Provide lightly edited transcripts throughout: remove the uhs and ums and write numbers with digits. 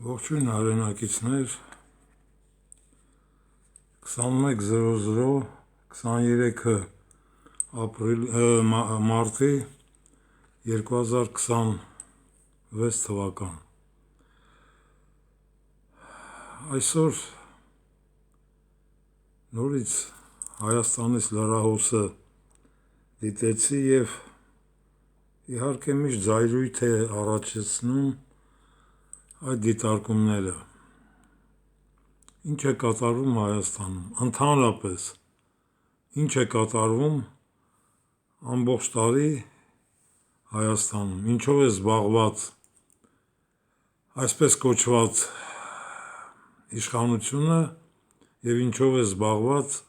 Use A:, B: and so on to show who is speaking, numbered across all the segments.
A: Ողջույն հայրենակիցներ, 21:00 մարտի 2026 թվական։ Այսօր նորից Հայաստանից լրահոսը դիտեցի և իհարկե միշտ զայրույթ է առաջացնում այդ դիտարկումները։ Ինչ է կատարվում Հայաստանում, ընդհանրապես, ինչ է կատարվում ամբողջ տարի Հայաստանում, ինչով է զբաղված այսպես կոչված իշխանությունը և ինչով է զբաղված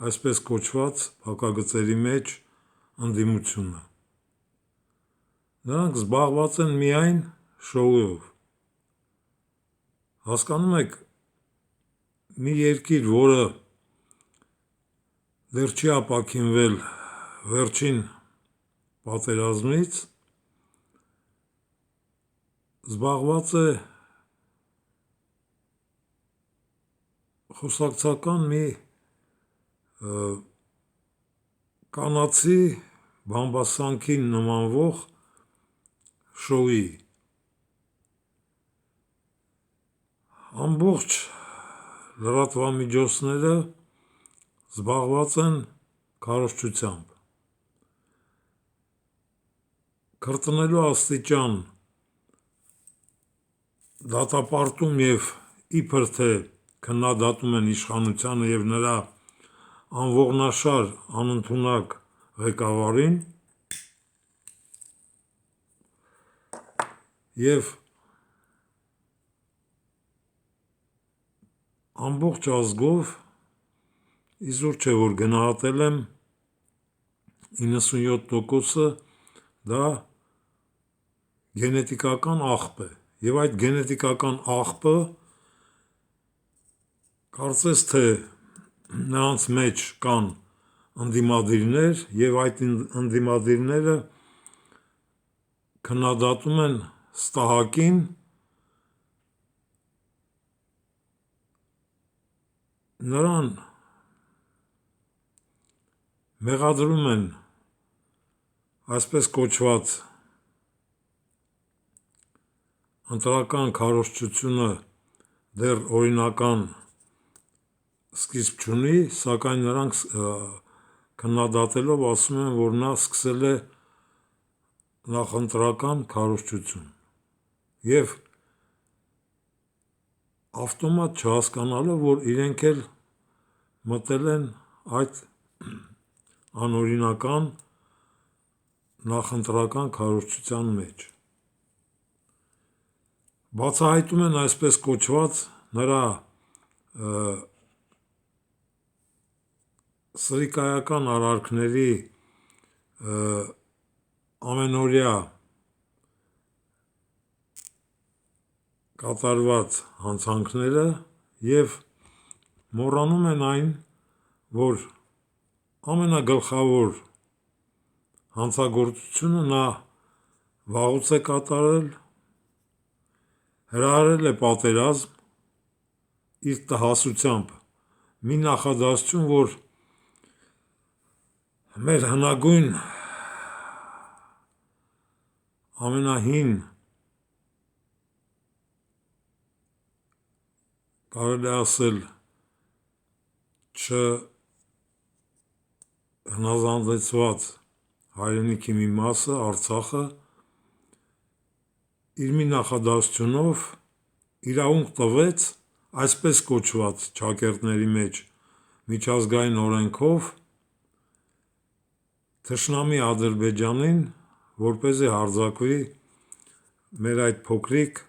A: այսպես կոչված փակագծերի մեջ ընդդիմությունը։ Նրանք զբաղված են միայն շոուով։ Հասկանում եք, մի երկիր, որը դեռ չի ապաքինվել վերջին պատերազմից, զբաղված է խոսակցական մի կանացի բամբասանքին նմանվող շոուի։ Ամբողջ լրատվամիջոցները զբաղված են քարոզչությամբ, քրտնելու աստիճան դատապարտում և իբր թե քննադատում են իշխանությանը և նրա անողնաշար, անընդունակ ղեկավարին և ամբողջ ազգով, իզուր չէ, որ գնահատել եմ 97%-ը դա գենետիկական աղբ է, և այդ գենետիկական աղբը կարծես թե նրանց մեջ կան ընդդիմադիրներ և այդ ընդդիմադիրները քննադատում են ստահակին նրան մեղադրում են այսպես կոչված ընտրական քարոզչությունը դեռ օրինական սկիզբ չունի, սակայն նրանք քննադատելով ասում են, որ նա սկսել է նախընտրական քարոզչություն և ավտոմատ չհասկանալով, որ իրենք էլ մտել են այդ անօրինական նախընտրական քարոզչության մեջ։ Բացահայտում են այսպես կոչված նրա սրիկայական արարքների ամենօրյա կատարված հանցանքները և մոռանում են այն, որ ամենագլխավոր հանցագործությունը նա վաղուց է կատարել, հրահրել է պատերազմ իր տհասությամբ, մի նախադասություն, որ մեր հնագույն ամենահին կարելի ասել չհնազանդեցված հայրենիքի մի մասը, Արցախը, իր մի նախադասությունով իրավունք տվեց այսպես կոչված ճակերտների մեջ միջազգային օրենքով թշնամի Ադրբեջանին, որպեսզի հարձակվի մեր այդ փոքրիկ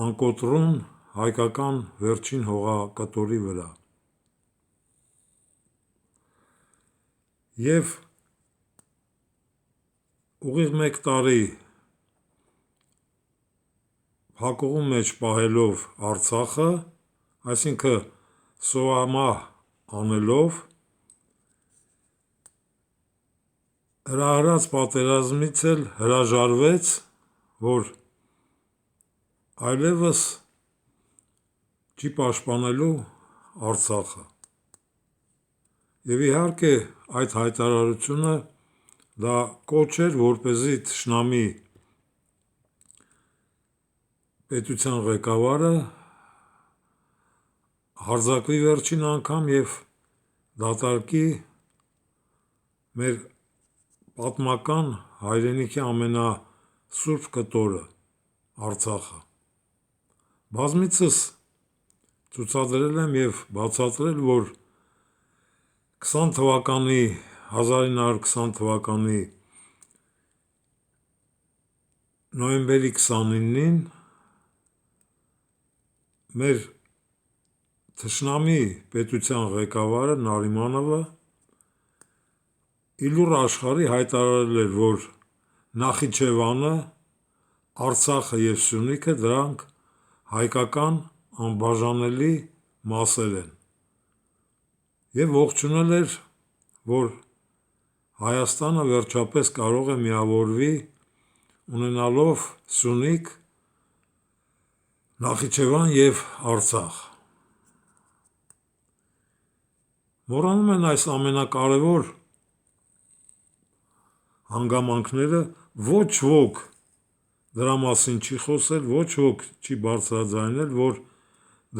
A: անկոտրուն հայկական վերջին հողակտորի վրա։ Եվ ուղիղ մեկ տարի փակուղու մեջ պահելով Արցախը, այսինքն սովամահ անելով, հրահրած պատերազմից էլ հրաժարվեց, որ այլևս չի պաշտպանելու Արցախը։ Եվ իհարկե այդ հայտարարությունը դա կոչ էր, որպեսզի թշնամի պետության ղեկավարը հարձակվի վերջին անգամ եւ դատարկի մեր պատմական հայրենիքի ամենասուրբ կտորը Արցախը։ Բազմիցս ցուցադրել եմ եւ բացատրել, որ 1920 թվականի նոյեմբերի 29-ին մեր թշնամի պետության ղեկավարը Նարիմանովը իլուր աշխարհի հայտարարել էր, որ Նախիջևանը, Արցախը եւ Սյունիքը դրանք հայկական անբաժանելի մասեր են եւ ողջունել էր, որ Հայաստանը վերջապես կարող է միավորվի ունենալով Սյունիք, Նախիջևան եւ Արցախ։ Մոռանում են այս ամենակարևոր հանգամանքները, ոչ ոք դրա մասին չի խոսել, ոչ ոք չի բարձրաձայնել, որ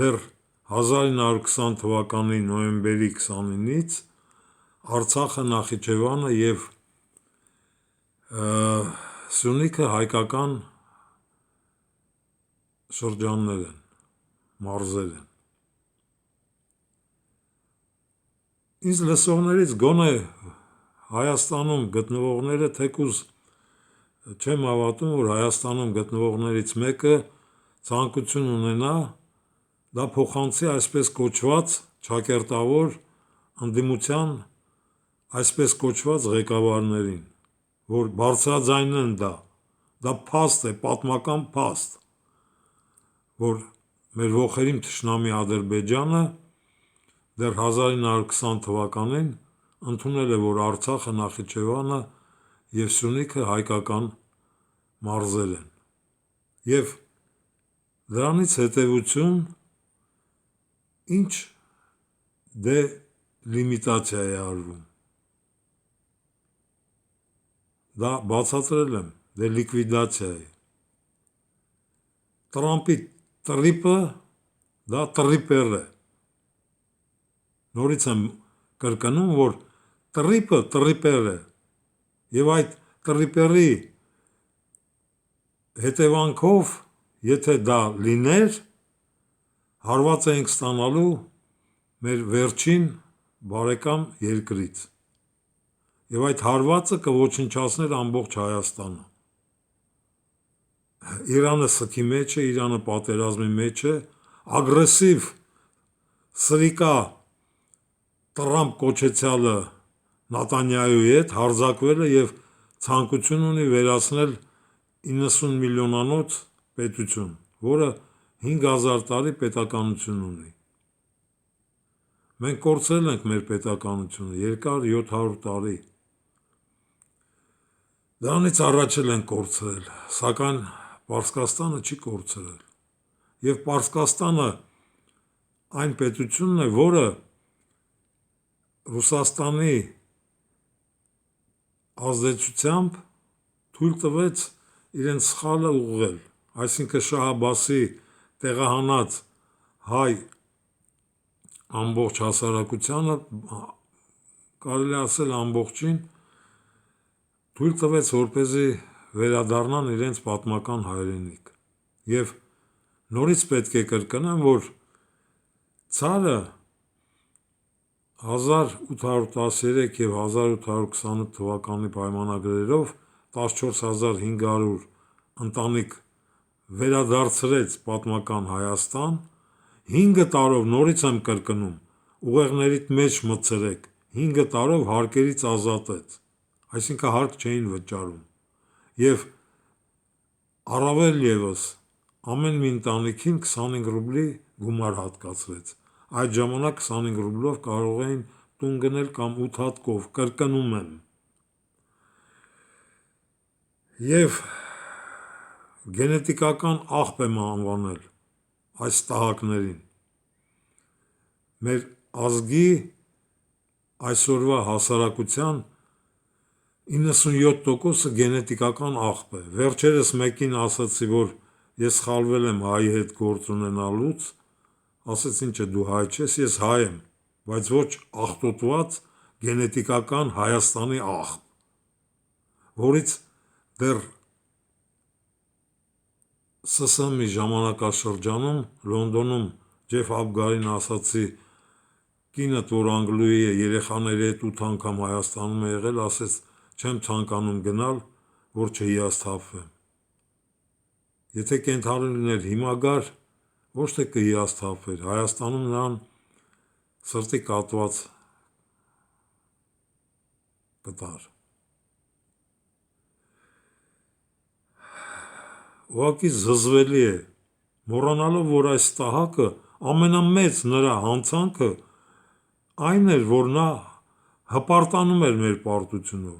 A: դեռ 1920 թվականի նոյեմբերի 29-ից Արցախը, Նախիջևանը եւ Սյունիքը հայկական շրջաններ են, մարզեր են։ Ինձ լսողներից գոնե Հայաստանում գտնվողները թեկուզ չեմ հավատում, որ Հայաստանում գտնվողներից մեկը ցանկություն ունենա դա փոխանցի այսպես կոչված ճակերտավոր ընդդիմության այսպես կոչված ղեկավարներին, որ բարձրաձայնեն դա փաստ է, պատմական փաստ, որ մեր ոխերիմ թշնամի Ադրբեջանը դեռ 1920 թվականին ընդունել է, որ Արցախը, Նախիջևանը եւ Սյունիքը հայկական մարզեր են։ Եվ դրանից հետևություն ինչ դելիմիտացիա է արվում։ Դա բացատրել եմ, դելիկվիդացիա է։ Տրամպի տրիպը դա տրիպեր է։ Նորից եմ կրկնում, որ տրիպը տրիպեր է եւ այդ տրիպերի հետևանքով, եթե դա լիներ, հարված էինք ստանալու մեր վերջին բարեկամ երկրից եւ այդ հարվածը կոչնչացներ ամբողջ Հայաստանը։ Իրանը սքի մեջ է, Իրանը պատերազմի մեջ է, ագրեսիվ սրիկա Տրամպ կոչեցյալը Նատանյահուի հետ հարձակվել է եւ ցանկություն ունի վերացնել 90 միլիոնանոց պետություն, որը 5000 տարի պետականություն ունի։ Մենք կորցրել ենք մեր պետականությունը երկար 700 տարի։ Դրանից առաջ էլ ենք կորցրել, սակայն Պարսկաստանը չի կորցրել։ Եվ Պարսկաստանը այն պետությունն է, որը Ռուսաստանի ազդեցությամբ թույլ տվեց իրենց սխալը ուղղել, այսինքն Շահ Աբբասի տեղահանած հայ ամբողջ հասարակությանը, կարելի ասել ամբողջին, թույլ տվեց, որպեսզի վերադառնան իրենց պատմական հայրենիք։ Եվ նորից պետք է կրկնեմ, որ ցարը 1813 եւ 1828 թվականի պայմանագրերով 14500 ընտանիք վերադարձրեց պատմական Հայաստան, 5 տարով, նորից եմ կրկնում, ուղեղներիդ մեջ մտցրեք, 5 տարով հարկերից ազատեց, այսինքն հարկ չէին վճարում, եւ առավել եւս ամեն մի ընտանիքին 25 ռուբլի գումար հատկացրեց, այդ ժամանակ 25 ռուբլով կարող էին տուն գնել կամ 8 հատ կով, կրկնում եմ, եւ գենետիկական աղբ եմ անվանել այս տահակներին, մեր ազգի այսօրվա հասարակության 97%-ը գենետիկական աղբ է։ Վերջերս մեկին ասացի, որ ես սխալվել եմ հայի հետ գործ ունենալուց, ասեց ինչ է դու հայ չես, ես հայ եմ, բայց ոչ աղտոտված գենետիկական Հայաստանի աղբ, որից դեռ ՍՍՄ-ի ժամանակաշրջանում Լոնդոնում Ջեֆ Աբգարին ասացի կինդ, որ անգլուհի է, երեխաների հետ 8 անգամ Հայաստանում է եղել, ասեց չեմ ցանկանում գնալ, որ չհիասթափվեմ։ Եթե կենթանի լիներ հիմա գար, ոչ թե կհիասթափվեր, Հայաստանում նրան սրտի կատված կտար։ Ուղղակի զզվելի է, մոռանալով, որ այս տահակը ամենամեծ նրա հանցանքը այն էր, որ նա հպարտանում էր մեր պարտությունով։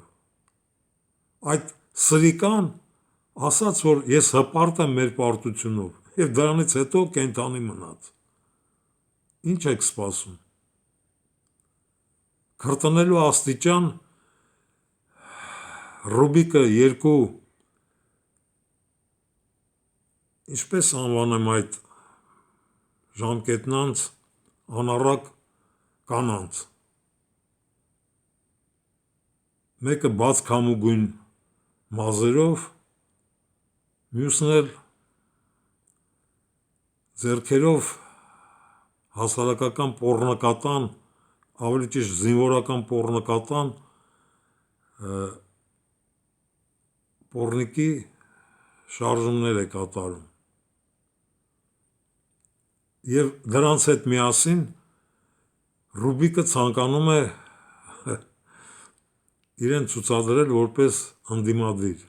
A: Այդ սրիկան ասաց, որ ես հպարտ եմ մեր պարտությունով և դրանից հետո կենթանի մնաց։ Ինչ եք սպասում։ Քրտնելու աստիճան Ռուբիկը 2 ինչպես անվանեմ այդ ժամկետնանց անառակ կանանց։ Մեկը բաց քամուգույն մազերով, մյուսն էլ ձեռքերով հասարակական պոռնկատան, ավելի ճիշտ զինվորական պոռնկատան պոռնիկի շարժումներ է կատարում։ Եվ դրանց հետ միասին Ռուբիկը ցանկանում է իրեն ցուցադրել որպես ընդդիմադիր,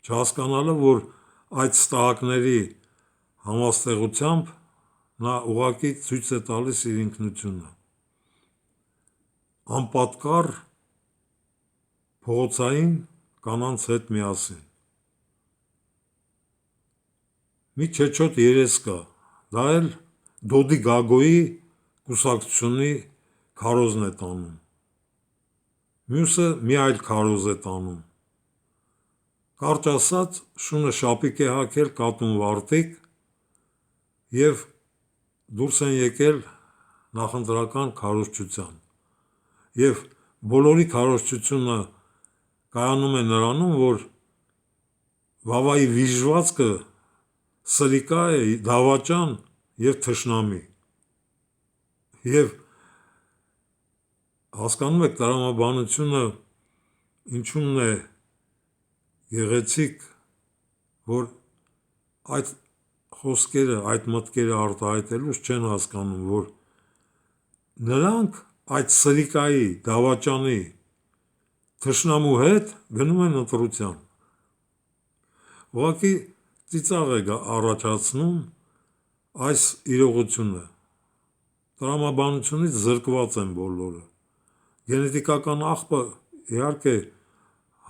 A: չհասկանալով, որ այդ ստահակների համաստեղությամբ նա ուղղակի ցույց է տալիս իր ինքնությունը։ Անպատկառ փողոցային կանանց հետ միասին։ Մի չեչոտ երես կա, դա էլ Դոդի Գագոյի կուսակցությունի քարոզն է տանում, մյուսը մի այլ քարոզ է տանում։ Կարճ ասած, շունը շապիկ է հագել կատուն վարտիք և դուրս են եկել նախընտրական քարոզչության։ Եվ բոլորի քարոզչությունը կայանում է նրանում, որ Վավայի վիժվածքը սրիկա է, դավաճան և թշնամի։ Եվ հասկանում եք տրամաբանությունը ինչու՞մն է գեղեցիկ, որ այդ խոսքերը, այդ մտքերը արտահայտելուց չեն հասկանում, որ նրանք այդ սրիկայի, դավաճանի, թշնամու հետ գնում են ընտրության։ Ուղղակի ծիծաղ է առաջացնում այս իրողությունը։ Տրամաբանությունից զրկված են բոլորը։ Գենետիկական աղբը իհարկե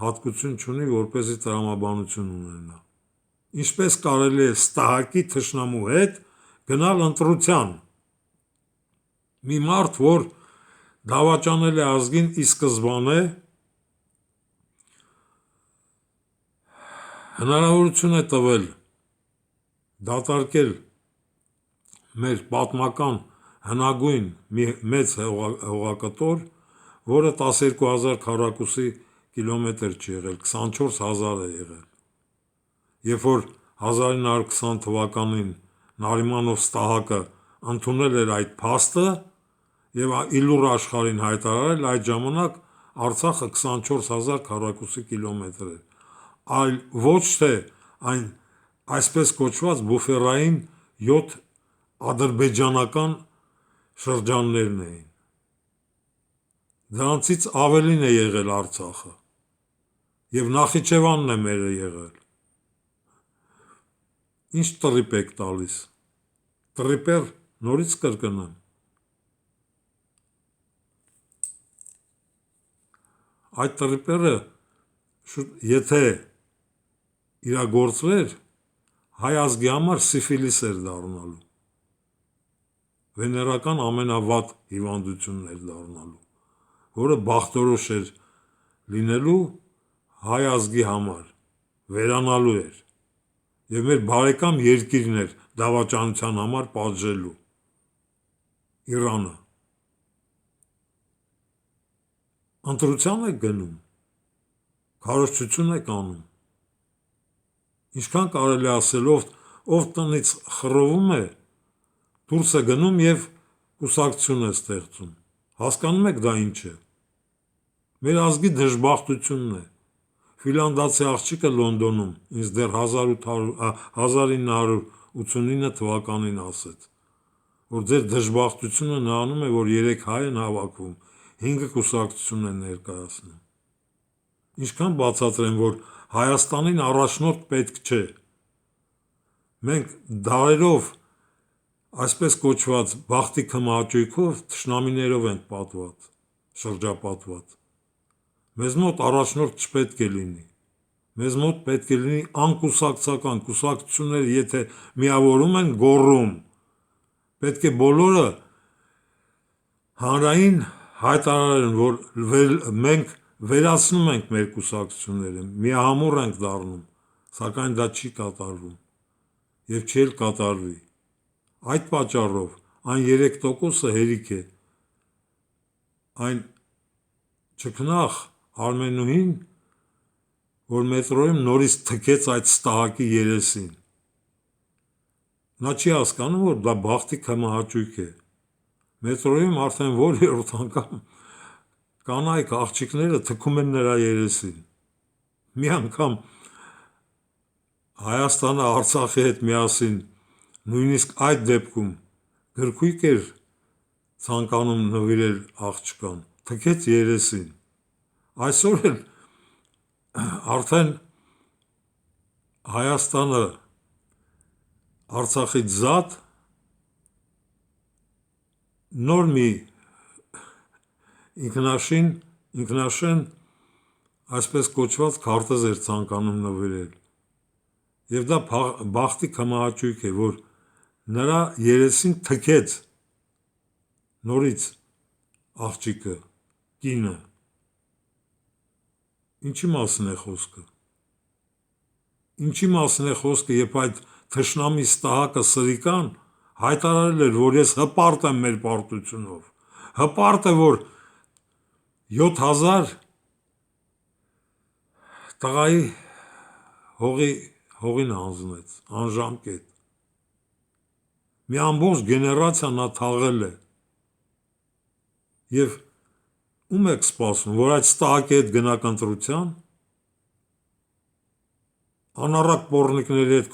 A: հատկություն չունի, որպեսզի տրամաբանություն ունենա։ Ինչպես կարելի է ստահակի թշնամու հետ գնալ ընտրության։ Մի մարդ, որ դավաճանել է ազգին ի սկզբանե, հնարավորություն է տվել դատարկել մեր պատմական հնագույն մի մեծ հողակտոր, որը 12,000 քառակուսի կիլոմետր չի եղել, 24,000 է եղել։ Երբ որ 1920 թվականին Նարիմանով Ստահակը ընդունել էր այդ փաստը և իլուր աշխարհին հայտարարել, այդ ժամանակ Արցախը 24,000 քառակուսի կիլոմետր էր, այլ ոչ թե այն այսպես կոչված բուֆերային 7 ադրբեջանական շրջաններն էին։ Դրանցից ավելին է եղել Արցախը և Նախիջևանն է մերը եղել։ Ինչ տրիպ եք տալիս, տրիպեր նորից կրկնեմ։ Այդ տրիպերը եթե իրագործվեր, հայ ազգի համար սիֆիլիս էր դառնալու։ վեներական ամենավատ հիվանդությունն էր դառնալու, որը բախտորոշ էր լինելու հայ ազգի համար, վերանալու էր եւ մեր բարեկամ երկիրն էր դավաճանության համար պատժելու Իրանը։ Ընտրության եք գնում, քարոզչություն եք անում, ինչքան կարելի ասել ով տնից խռովում է, դուրս է գնում եւ կուսակցություն է ստեղծում, հասկանում եք դա ինչ է, մեր ազգի դժբախտությունն է, Ֆինլանդացի աղջիկը Լոնդոնում ինձ դեռ 1989 թվականին ասեց, որ ձեր դժբախտությունը նրանում է, որ 3 հայ են հավաքվում, 5 կուսակցություն են ներկայացնում։ Ինչքան բացատրեմ, որ Հայաստանին առաջնորդ պետք չէ։ Մենք դարերով այսպես կոչված բախտի քմահաճույքով թշնամիներով ենք պատված, շրջապատված։ Մեզ մոտ առաջնորդ չպետք է լինի։ Մեզ մոտ պետք է լինի անկուսակցական, կուսակցությունները եթե միավորում են գոռում, պետք է բոլորը հանրային հայտարարեն, որ մենք վերացնում ենք մեր կուսակցությունները, միահամուռ ենք դառնում, սակայն դա չի կատարվում եւ չի էլ կատարվի։ Այդ պատճառով այն 3%-ը հերիք է, այն չքնաղ Արմենուհին, որ մետրոյում նորից թքեց այդ ստահակի երեսին։ Նա չի հասկանում, որ դա բախտի քմահաճույք է։ Մետրոյում արդեն որ երրորդ անգամ կանայք աղջիկները թքում են նրա երեսին։ Մի անգամ Հայաստանը Արցախի հետ միասին նույնիսկ այդ դեպքում գրքույկ էր ցանկանում նվիրել աղջկան, թքեց երեսին։ Այսօր էլ արդեն Հայաստանը Արցախից զատ նոր մի ինքնաշեն այսպես կոչված քարտեզ էր ցանկանում նվիրել եւ դա բախտի քմահաճույք է, որ նրա երեսին թքեց նորից աղջիկը, կինը։ Ինչի մասին է խոսքը։ Ինչի մասին է խոսքը, երբ այդ թշնամի ստահակը սրիկան հայտարարել էր, որ ես հպարտ եմ մեր պարտությունով, հպարտ է, որ 7000 տղայի հողին հանձնեց, անժամկետ։ Մի ամբողջ գեներացիա նա թաղել է։ Եվ ում եք սպասում, որ այդ ստահակի հետ գնաք ընտրության, անառակ պոռնիկների հետ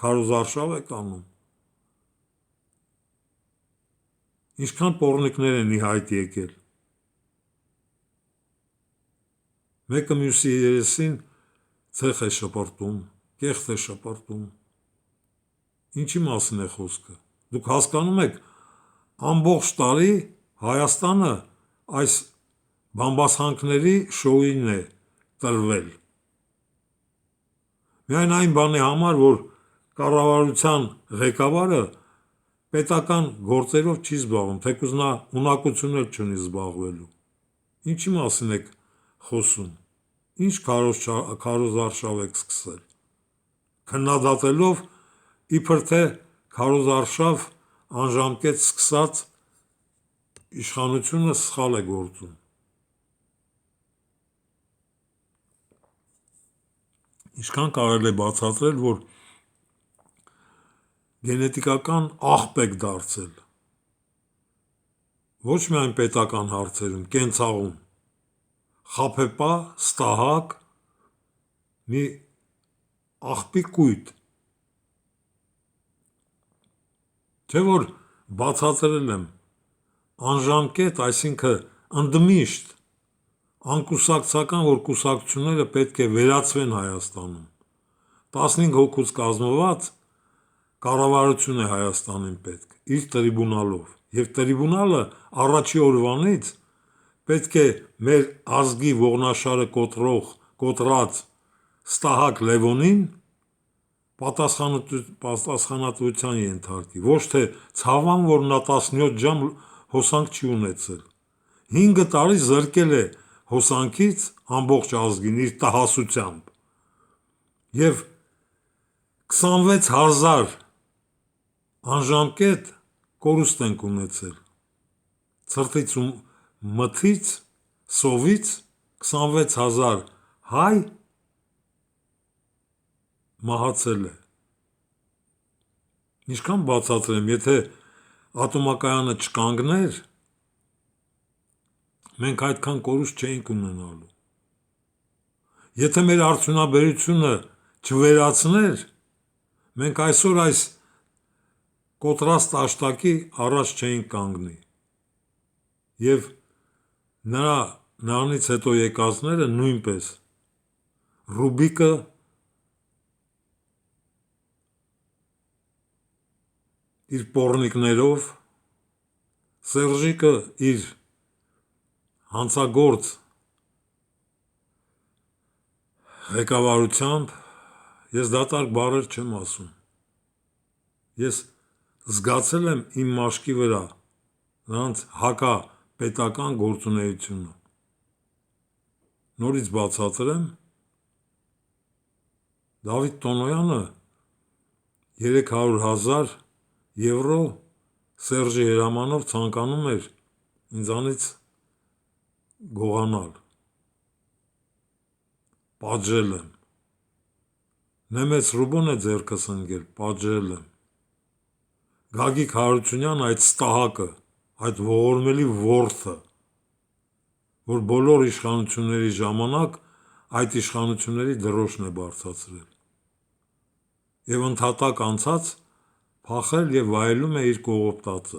A: քարոզարշավ եք անում։ Ինչքան պոռնիկներ են ի հայտ եկել։ Մեկը մյուսի երեսին ցեխ է շպրտում, կեղտ է շպրտում։ Ինչի մասին է խոսքը։ Դուք հասկանում եք, ամբողջ տարի Հայաստանը այս բամբասանքների շոուին է տրվել։ Միայն այն բանի համար, որ կառավարության ղեկավարը պետական գործերով չի զբաղվում, թեկուզ նա ունակություն էլ չունի զբաղվելու։ Ինչի մասին եք խոսում։ Ինչ քարոզարշավ եք սկսել։ Քննադատելով իբր թե քարոզարշավ անժամկետ սկսած իշխանությունը սխալ է գործում։ Ինչքան կարելի է բացատրել, որ գենետիկական աղբ եք դարձել։ Ոչ միայն պետական հարցերում, կենցաղում, խաբեբա, ստահակ, մի աղբի կույտ։ Չէ որ բացատրել եմ, անժամկետ, այսինքն ընդմիշտ, անկուսակցական, որ կուսակցությունները պետք է վերացվեն Հայաստանում։ 15 հոգուց կազմված կառավարություն է Հայաստանին պետք, իր տրիբունալով, եւ տրիբունալը առաջի օրվանից պետք է մեր ազգի ողնաշարը կոտրած Ստահակ Լևոնին պատասխանատվության ենթարկի, ոչ թե ցավան, որ նա 17 ժամ հոսանք չի ունեցել։ 5 տարի զրկել է հոսանքից ամբողջ ազգին իր տհասությամբ և 26,000 անժամկետ կորուստ ենք ունեցել, ցրտից ու մթից, սովից 26,000 հայ մահացել է։ Ինչքան բացատրեմ, եթե ատոմակայանը չկանգներ, մենք այդքան կորուստ չէինք ունենալու։ Եթե մեր արդյունաբերությունը չվերացներ, մենք այսօր այս կոտրած տաշտակի առաջ չէինք կանգնի։ Եվ նրանից հետո եկածները նույնպես Ռուբիկը իր պոռնիկներով, Սերժիկը իր հանցագործ ղեկավարությամբ, ես դատարկ բառեր չեմ ասում, ես զգացել եմ իմ մաշկի վրա նրանց հակապետական գործունեությունը։ Նորից բացատրեմ, Դավիթ Տոնոյանը 300,000 եվրո Սերժի հրամանով ցանկանում էր ինձանից գողանալ։ Պատժել եմ։ Նեմեց Ռուբոն է ձեռքս ընկել, պատժել եմ։ Գագիկ Հարությունյան այդ ստահակը, այդ ողորմելի որդը, որ բոլոր իշխանությունների ժամանակ այդ իշխանությունների դրոշն է բարձրացրել և ընդհատակ անցած փախել և վայելում է իր կողոպտածը։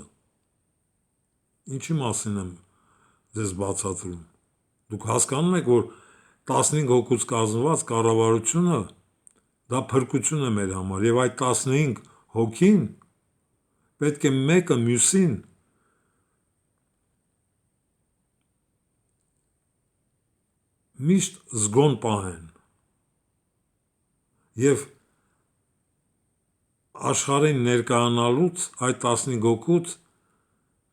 A: Ինչի մասին եմ ձեզ բացատրում։ Դուք հասկանում եք, որ 15 հոգուց կազմված կառավարությունը դա փրկություն է մեր համար և այդ 15 հոգին պետք է մեկը մյուսին միշտ զգոն պահեն և աշխարհին ներկայանալուց այդ 15 հոգուց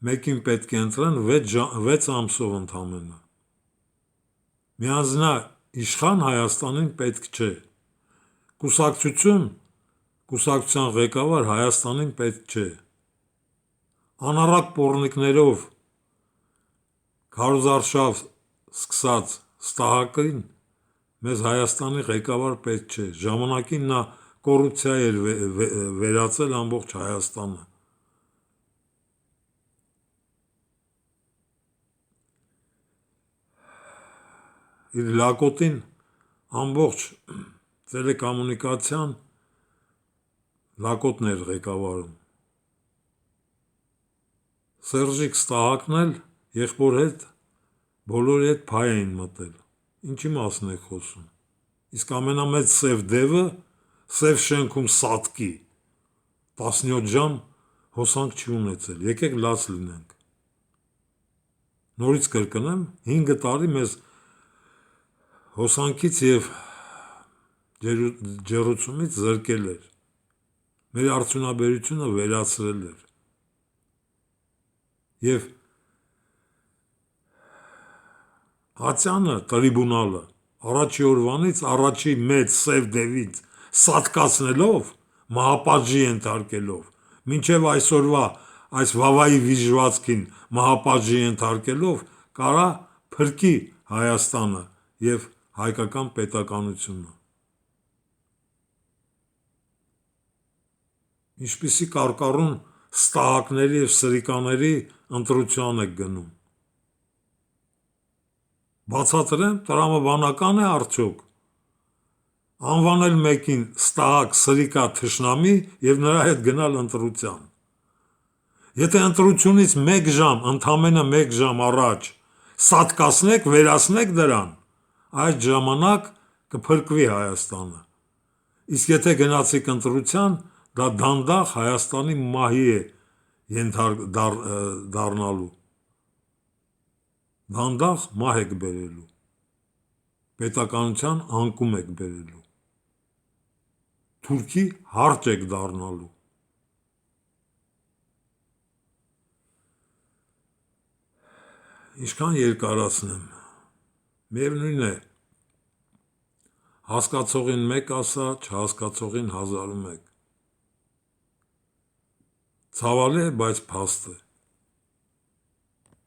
A: մեկին պետք է ընտրեն 6 ամսով ընդամենը։ Միանձնաիշխան Հայաստանին պետք չէ։ Կուսակցության ղեկավար Հայաստանին պետք չէ։ Անառակ պոռնիկներով քարոզարշավ սկսած ստահակին մեզ Հայաստանի ղեկավար պետք չէ։ Ժամանակին նա կոռուպցիայի էր վերածել ամբողջ Հայաստանը։ Իր լակոտին ամբողջ տելեկոմունիկացիան լակոտն էր ղեկավարում։ Սերժիկ Ստահակն էլ եղբոր հետ բոլորի հետ փայ էին մտել։ Ինչի մասին եք խոսում։ Իսկ ամենամեծ սև դևը սև շենքում սատկի 17 ժամ հոսանք չի ունեցել։ Եկեք լաց լինենք։ Նորից կրկնեմ, 5 տարի մեզ հոսանքից և ջեռուցումից զրկել էր։ Մեր արդյունաբերությունը վերացրել էր։ Եվ Հացյանը, տրիբունալը, առաջի օրվանից առաջի մեծ սև դևից սատկացնելով, մահապատժի ենթարկելով, մինչև այսօրվա այս վավայի վիժվածքին մահապատժի ենթարկելով, կարա փրկի Հայաստանը և հայկական պետականությունը։ Ինչպիսի կարկառուն ստահակների և սրիկաների ընտրության եք գնում։ Բացատրեմ, տրամաբանական է արդյոք անվանել մեկին ստահակ, սրիկա, թշնամի և նրա հետ գնալ ընտրության։ Եթե ընտրությունից 1 ժամ, ընդամենը 1 ժամ առաջ սատկացնեք, վերացնեք դրան, այդ ժամանակ կփրկվի Հայաստանը։ Իսկ եթե գնացիք ընտրության, դա դանդաղ Հայաստանի մահի է դառնալու։ Դանդաղ մահ եք բերելու։ Պետականության անկում եք բերելու։ թուրքի հարճ եք դառնալու։ Ինչքան երկարացնեմ, միևնույն է, հասկացողին մեկ ասա, չհասկացողին 1001։ Ցավալի է, բայց փաստ է։